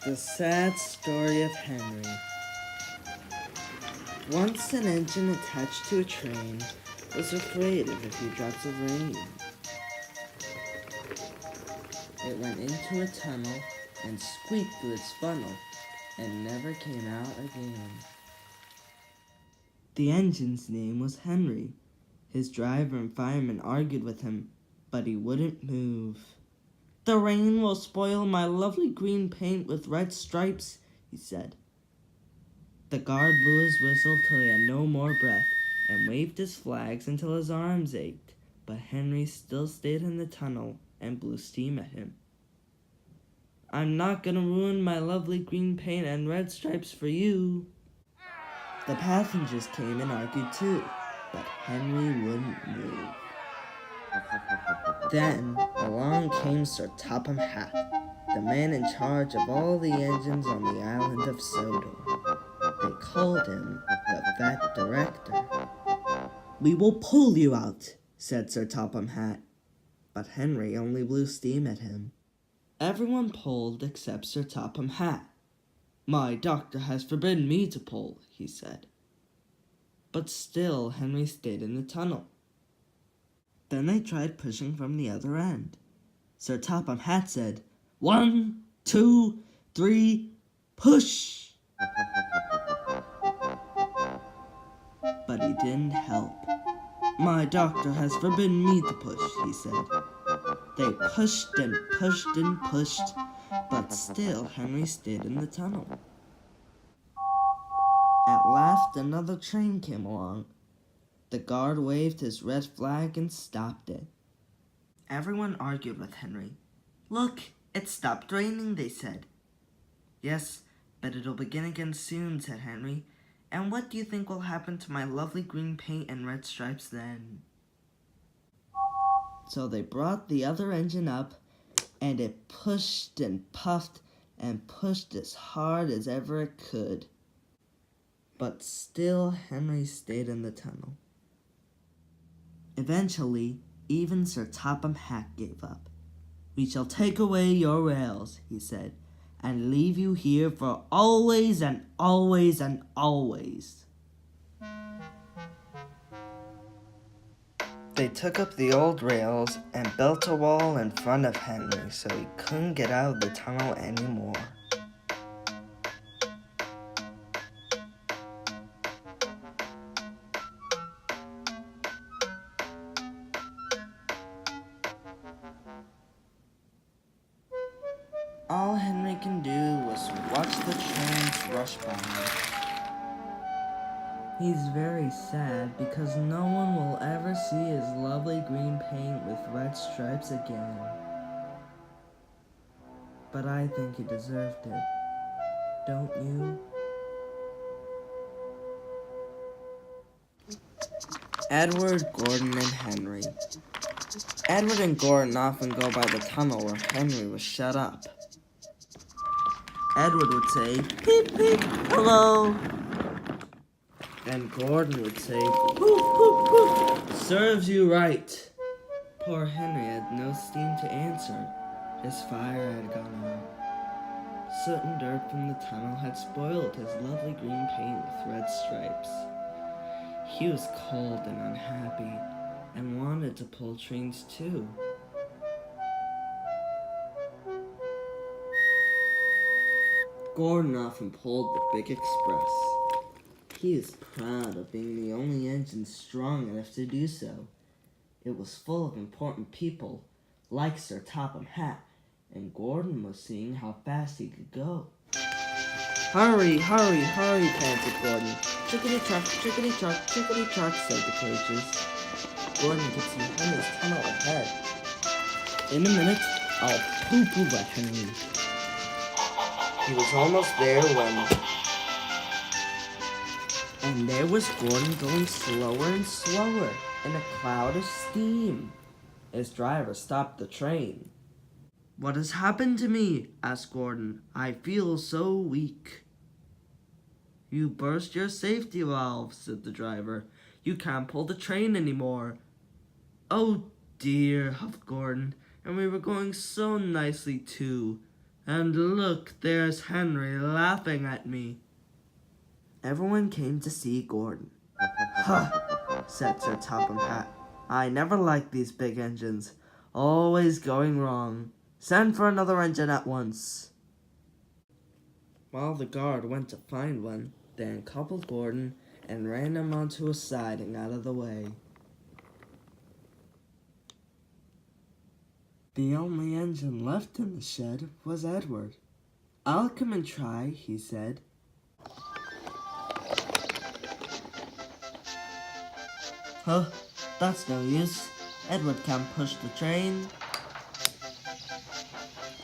The Sad Story of Henry. Once an engine attached to a train was afraid of a few drops of rain. It went into a tunnel and squeaked through its funnel and never came out again. The engine's name was Henry. His driver and fireman argued with him, but he wouldn't move. "The rain will spoil my lovely green paint with red stripes," he said. The guard blew his whistle till he had no more breath and waved his flags until his arms ached, but Henry still stayed in the tunnel and blew steam at him. "I'm not gonna ruin my lovely green paint and red stripes for you." The passengers came and argued too, but Henry wouldn't move. Then along came Sir Topham Hatt, the man in charge of all the engines on the island of Sodor. They called him the Fat Director. "We will pull you out," said Sir Topham Hatt, but Henry only blew steam at him. Everyone pulled except Sir Topham Hatt. "My doctor has forbidden me to pull," he said. But still Henry stayed in the tunnel. Then they tried pushing from the other end. Sir Topham Hatt said, "1, 2, 3, push!" But he didn't help. "My doctor has forbidden me to push," he said. They pushed and pushed and pushed, but still Henry stayed in the tunnel. At last another train came along. The guard waved his red flag and stopped it. Everyone argued with Henry. "Look, it stopped raining," they said. "Yes, but it'll begin again soon," said Henry. "And what do you think will happen to my lovely green paint and red stripes then?" So they brought the other engine up, and it pushed and puffed and pushed as hard as ever it could. But still Henry stayed in the tunnel. Eventually, even Sir Topham Hatt gave up. "We shall take away your rails," he said, "and leave you here for always and always and always." They took up the old rails and built a wall in front of Henry so he couldn't get out of the tunnel anymore. All Henry can do was watch the trains rush by. He's very sad because no one will ever see his lovely green paint with red stripes again. But I think he deserved it. Don't you? Edward, Gordon, and Henry. Edward and Gordon often go by the tunnel where Henry was shut up. Edward would say, "Peep, peep, hello." And Gordon would say, "Poof, poof, poof, serves you right." Poor Henry had no steam to answer. His fire had gone out. Soot and dirt from the tunnel had spoiled his lovely green paint with red stripes. He was cold and unhappy and wanted to pull trains too. Gordon often pulled the big express. He is proud of being the only engine strong enough to do so. It was full of important people, like Sir Topham Hatt, and Gordon was seeing how fast he could go. "Hurry, hurry, hurry," panted Gordon. "Chickadee-chuck, chickadee-chuck, chickadee-chuck," said the coaches. Gordon could see Henry's tunnel ahead. "In a minute, I'll poo-poo at Henry." He was almost there when... And there was Gordon going slower and slower in a cloud of steam. His driver stopped the train. "What has happened to me?" asked Gordon. "I feel so weak." "You burst your safety valve," said the driver. "You can't pull the train anymore." "Oh dear," huffed Gordon. "And we were going so nicely too. And look, there's Henry laughing at me. Everyone came to see Gordon. "Huh," said Sir Topham Hatt. "I never liked these big engines. Always going wrong. Send for another engine at once." While the guard went to find one, they uncoupled Gordon and ran him onto a siding out of the way. The only engine left in the shed was Edward. "I'll come and try," he said. "Huh, that's no use. Edward can't push the train."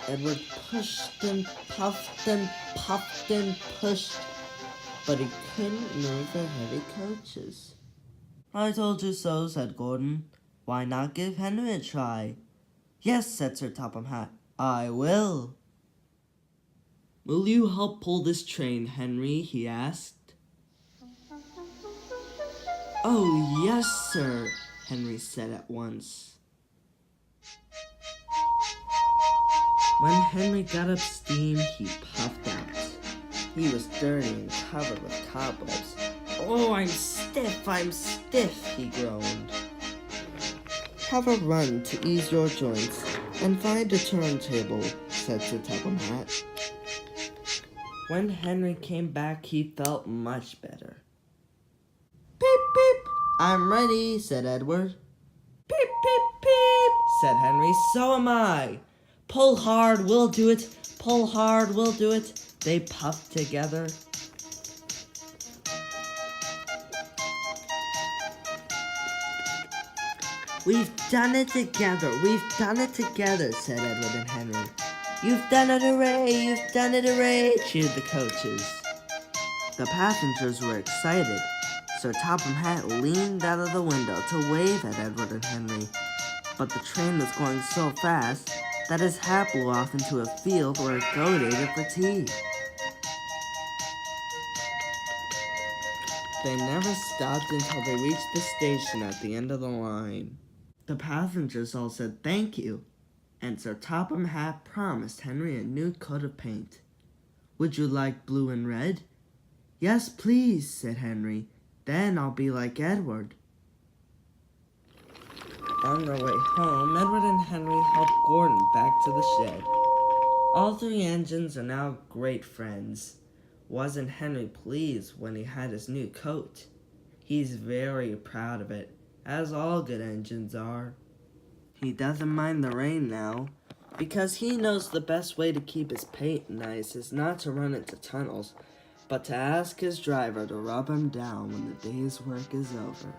Edward pushed and puffed and puffed and pushed, but he couldn't move the heavy coaches. "I told you so," said Gordon. "Why not give Henry a try?" "Yes," said Sir Topham Hatt, "I will." "Will you help pull this train, Henry?" he asked. "Oh, yes, sir," Henry said at once. When Henry got up steam, he puffed out. He was dirty and covered with cobwebs. "Oh, I'm stiff," he groaned. "Have a run to ease your joints and find a turntable," said Sir Topham Hatt. When Henry came back, he felt much better. "Peep, peep, I'm ready," said Edward. "Peep, peep, peep," said Henry, "so am I." "Pull hard, we'll do it. Pull hard, we'll do it." They puffed together. "We've done it together, said Edward and Henry. "You've done it, hooray, cheered the coaches. The passengers were excited. Sir Topham Hatt leaned out of the window to wave at Edward and Henry, but the train was going so fast that his hat blew off into a field where a goat ate it for tea. They never stopped until they reached the station at the end of the line. The passengers all said thank you, and Sir Topham Hatt promised Henry a new coat of paint. "Would you like blue and red?" "Yes, please," said Henry. "Then I'll be like Edward." On their way home, Edward and Henry helped Gordon back to the shed. All three engines are now great friends. Wasn't Henry pleased when he had his new coat? He's very proud of it, as all good engines are. He doesn't mind the rain now, because he knows the best way to keep his paint nice is not to run into tunnels, but to ask his driver to rub him down when the day's work is over.